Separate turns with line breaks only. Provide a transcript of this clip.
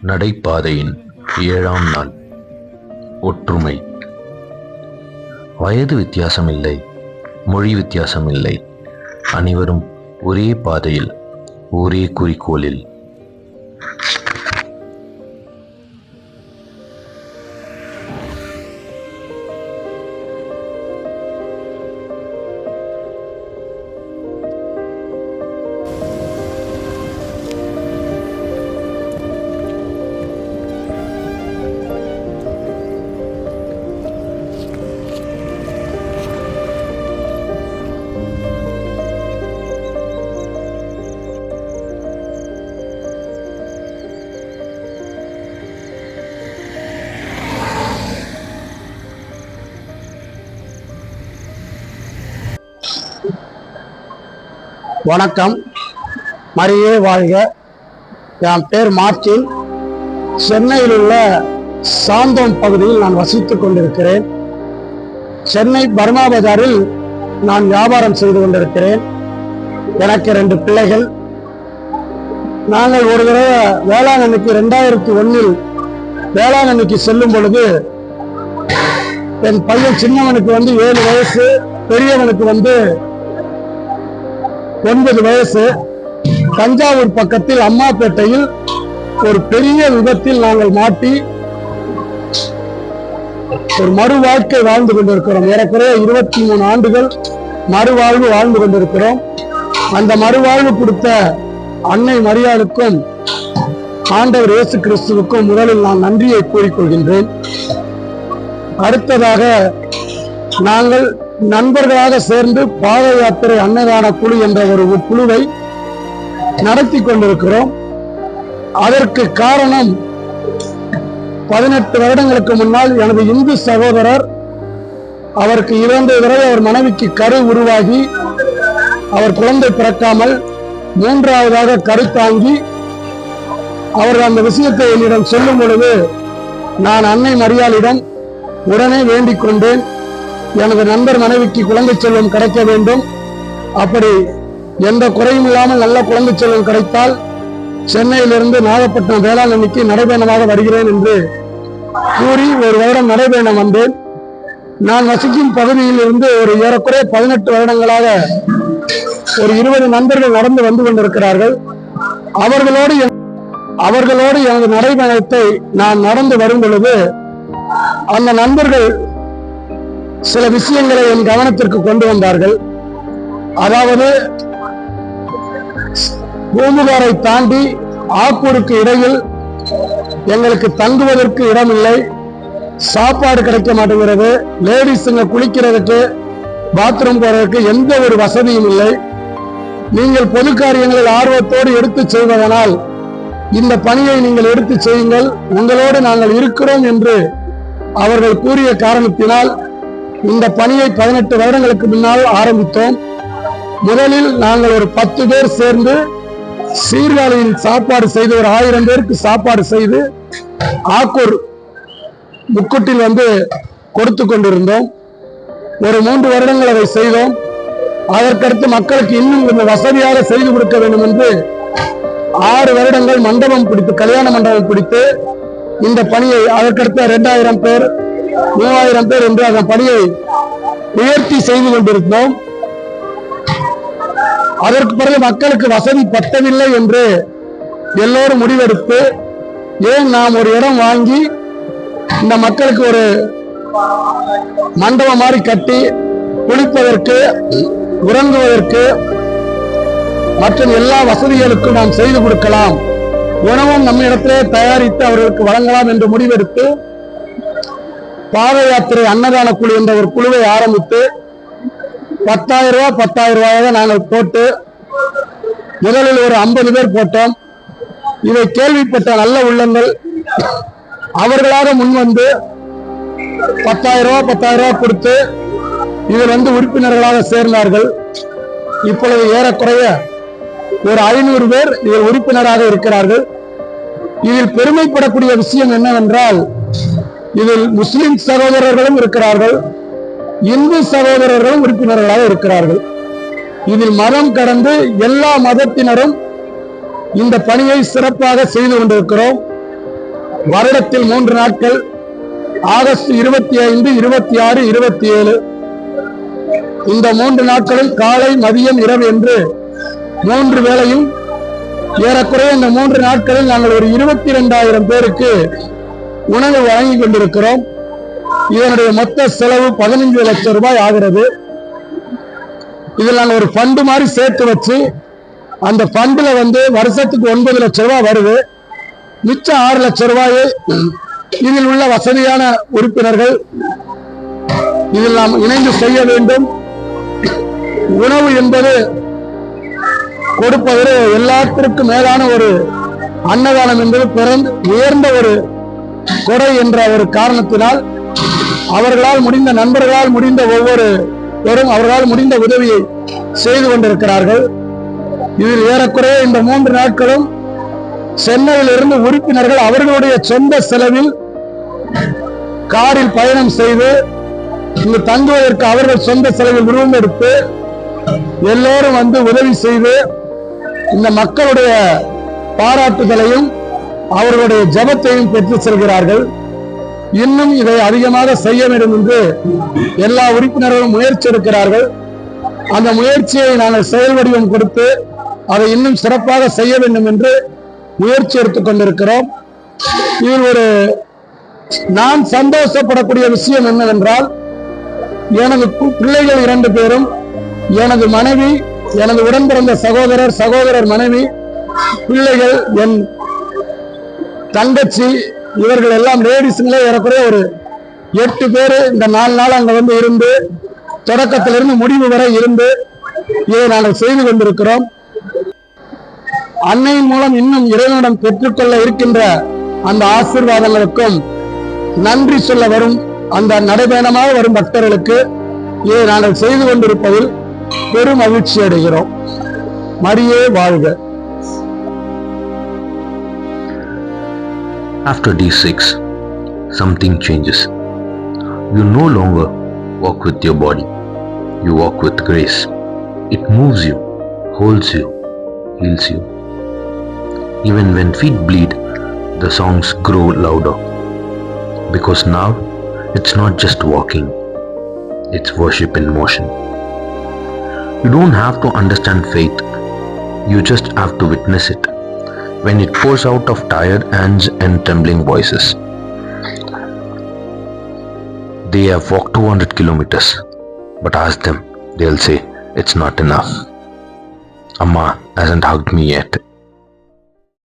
நடைபாதையின் 7ஆம் நாள். ஒற்றுமை. வயது வித்தியாசமில்லை, மொழி வித்தியாசமில்லை. அனைவரும் ஒரே பாதையில், ஒரே குறிக்கோளில்.
வணக்கம். மரியே வாழ்க. என் பேர் மார்ட்டின். சென்னையில் உள்ள சாந்தோம் பகுதியில் நான் வசித்துக் கொண்டிருக்கிறேன். சென்னை பர்மா பஜாரில் நான் வியாபாரம் செய்து கொண்டிருக்கிறேன். எனக்கு 2 பிள்ளைகள். நாங்கள் ஒரு தடவை வேளாங்கண்ணிக்கு 2001 வேளாங்கண்ணிக்கு செல்லும் பொழுது என் பையன் சின்னவனுக்கு 7 வயசு, பெரியவனுக்கு 9 வயசு. தஞ்சாவூர் பக்கத்தில் அம்மாப்பேட்டையில் ஒரு பெரிய விபத்தில் நாங்கள் மாட்டி ஒரு மறு வாழ்க்கை வாழ்ந்து கொண்டிருக்கிறோம். ஏறக்குறைய 23 ஆண்டுகள் மறுவாழ்வு வாழ்ந்து கொண்டிருக்கிறோம். அந்த மறுவாழ்வு கொடுத்த அன்னை மரியாளுக்கும் ஆண்டவர் இயேசு கிறிஸ்துவுக்கும் முதலில் நான் நன்றியை கூறிக்கொள்கின்றேன். அடுத்ததாக நாங்கள் நண்பர்களாக சேர்ந்து பாத யாத்திரை அன்னதான குழு என்ற ஒரு குழுவை நடத்தி கொண்டிருக்கிறோம். அதற்கு காரணம் 18 வருடங்களுக்கு முன்னால் எனது இந்து சகோதரர், அவருக்கு 2 தடவை அவர் மனைவிக்கு கரு உருவாகி அவர் குழந்தை பிறக்காமல் 3ஆவதாக கரு தாங்கி அவர் அந்த விஷயத்தை என்னிடம் சொல்லும் பொழுது நான் அன்னை மரியாளிடம் உடனே வேண்டிக் கொண்டேன், எனது நண்பர் மனைவிக்கு குழந்தை செல்வம் கிடைக்க வேண்டும். அப்படி எந்த குறையும் இல்லாமல் நல்ல குழந்தை செல்வம் கிடைத்தால் சென்னையிலிருந்து நாகப்பட்டினம் வேளாங்கண்ணிக்கு நடைபயணமாக வருகிறேன் என்று கூறி ஒரு வருடம் நடைபயணம் வந்தேன். நான் வசிக்கும் பகுதியில் இருந்து ஒரு ஏறக்குறைய 18 வருடங்களாக ஒரு 20 நண்பர்கள் நடந்து வந்து கொண்டிருக்கிறார்கள். அவர்களோடு எனது நடைபயணத்தை நான் நடந்து வரும் பொழுது அந்த நண்பர்கள் சில விஷயங்களை என் கவனத்திற்கு கொண்டு வந்தார்கள். அதாவது, பூம்புகாரை தாண்டி ஆக்கூருக்கு இடையில் எங்களுக்கு தங்குவதற்கு இடம் இல்லை, சாப்பாடு கிடைக்க மாட்டேங்கிறது, லேடிஸுங்க குளிக்கிறதுக்கு பாத்ரூம் போறதுக்கு எந்த ஒரு வசதியும் இல்லை. நீங்கள் பொது காரியங்களில் ஆர்வத்தோடு எடுத்து செய்வதனால் இந்த பணியை நீங்கள் எடுத்து செய்யுங்கள், உங்களோடு நாங்கள் இருக்கிறோம் என்று அவர்கள் கூறிய காரணத்தினால் இந்த பணியை 18 வருடங்களுக்கு முன்னால் ஆரம்பித்தோம். முதலில் நாங்கள் ஒரு 10 பேர் சேர்ந்து சீர்காழியில் சாப்பாடு செய்து ஒரு 1000 பேருக்கு சாப்பாடு செய்து ஆக்கூர் முக்குட்டில் கொடுத்து கொண்டிருந்தோம். ஒரு 3 வருடங்கள் அதை செய்தோம். அதற்கடுத்து மக்களுக்கு இன்னும் கொஞ்சம் வசதியாக செய்து கொடுக்க வேண்டும் என்று 6 வருடங்கள் மண்டபம் பிடித்து, கல்யாண மண்டபம் பிடித்து இந்த பணியை அதற்கடுத்த 2000 பேர் 3000 பேர் என்று அந்த பணியை உயர்த்தி செய்து கொண்டிருந்தோம். அதற்கு பிறகு மக்களுக்கு வசதி பத்தவில்லை என்று எல்லோரும் முடிவெடுத்து, ஏன் நாம் ஒரு இடம் வாங்கி இந்த மக்களுக்கு ஒரு மண்டபம் மாதிரி கட்டி குளிப்பதற்கு, உறங்குவதற்கு மற்றும் எல்லா வசதிகளுக்கும் நாம் செய்து கொடுக்கலாம், உணவும் நம்ம இடத்திலே தயாரித்து அவர்களுக்கு வழங்கலாம் என்று முடிவெடுத்து பாத யாத்திரை அன்னதான குழு என்ற ஒரு குழுவை ஆரம்பித்து 10,000 ரூபாயாக நாங்கள் போட்டு முதலில் ஒரு 50 பேர் போட்டோம். இதை கேள்விப்பட்ட நல்ல உள்ளங்கள் அவர்களாக முன்வந்து 10,000 ரூபாய் கொடுத்து இதில் உறுப்பினர்களாக சேர்ந்தார்கள். இப்பொழுது ஏறக்குறைய ஒரு 500 பேர் இதில் உறுப்பினராக இருக்கிறார்கள். இதில் பெருமைப்படக்கூடிய விஷயம் என்னவென்றால், இதில் முஸ்லிம் சகோதரர்களும் இருக்கிறார்கள், இந்து சகோதரர்களும் உறுப்பினர்களாக இருக்கிறார்கள். இதில் மதம் கடந்து எல்லா மதத்தினரும் இந்த பணியை சிறப்பாக செய்து கொண்டிருக்கிறோம். வருடத்தில் 3 நாட்கள், ஆகஸ்ட் 25, 26, 27 இந்த 3 நாட்களில் காலை, மதியம், இரவு என்று 3 வேளையும் ஏறக்குறைய இந்த 3 நாட்களில் நாங்கள் ஒரு 22,000 பேருக்கு உணவு வழங்கி கொண்டிருக்கிறோம். இதனுடைய மொத்த செலவு 15 லட்சம் ரூபாய் ஆகிறது. இதில் நாங்கள் ஒரு ஃபண்டு மாதிரி சேர்த்து வச்சு அந்த ஃபண்டுல வருஷத்துக்கு 9 லட்சம் ரூபாய் வருது. மிச்சம் 6 லட்சம் ரூபாயை இதில் உள்ள வசதியான உறுப்பினர்கள் இதில் நாம் இணைந்து செய்ய வேண்டும். உணவு என்பது கொடுப்பது எல்லாத்திற்கும் மேலான ஒரு அன்னதானம் என்பது உயர்ந்த ஒரு கொடை என்ற ஒரு காரணத்தினால் அவர்களால் முடிந்த, நண்பர்களால் முடிந்த ஒவ்வொருவரும் அவர்களால் முடிந்த உதவியை செய்து கொண்டிருக்கிறார்கள். இதில் ஏறக்குறைய இந்த 3 நாட்களும் சென்னையிலிருந்து உறுப்பினர்கள் அவர்களுடைய சொந்த செலவில் காரில் பயணம் செய்து இங்கு தங்குவதற்கு அவர்கள் சொந்த செலவில் ரூம் எடுத்து எல்லோரும் உதவி செய்து இந்த மக்களுடைய பாராட்டுதலையும் அவர்களுடைய ஜபத்தையும் பெற்று செல்கிறார்கள். இன்னும் இதை அதிகமாக செய்ய வேண்டும் என்று எல்லா உறுப்பினர்களும் முயற்சி எடுக்கிறார்கள். அந்த முயற்சியை நாங்கள் செயல் வடிவம் கொடுத்து அதை இன்னும் சிறப்பாக செய்ய வேண்டும் என்று முயற்சி எடுத்துக் கொண்டிருக்கிறோம். இதில் நான் சந்தோஷப்படக்கூடிய விஷயம் என்னவென்றால், எனது பிள்ளைகள் 2 பேரும், எனது மனைவி, எனது உடன் பிறந்த சகோதரர் மனைவி, பிள்ளைகள், என் தங்கச்சி, இவர்கள் எல்லாம் லேடிஸுங்களே ஏறக்குறைய ஒரு 8 பேரு இந்த 4 நாள் அங்க இருந்து தொடக்கத்திலிருந்து முடிவு வரை இருந்து இதை நாங்கள் செய்து கொண்டிருக்கிறோம். அன்னையின் மூலம் இன்னும் இறைவனிடம் பெற்றுக்கொள்ள இருக்கின்ற அந்த ஆசீர்வாதங்களுக்கும் நன்றி சொல்ல வரும் அந்த நடைபயணமாக வரும் பக்தர்களுக்கு இதை நாங்கள் செய்து கொண்டிருப்பதில் பெரும் மகிழ்ச்சி அடைகிறோம். மரியே வாழ்க.
After day 6, something changes. You no longer walk with your body. You walk with grace. It moves you, holds you, heals you. Even when feet bleed, the songs grow louder. Because now, it's not just walking. It's worship in motion. You don't have to understand faith. You just have to witness it. When it pours out of tired hands and trembling voices. They have walked 200 kilometers, but ask them, they'll say, it's not enough. Amma hasn't hugged me yet.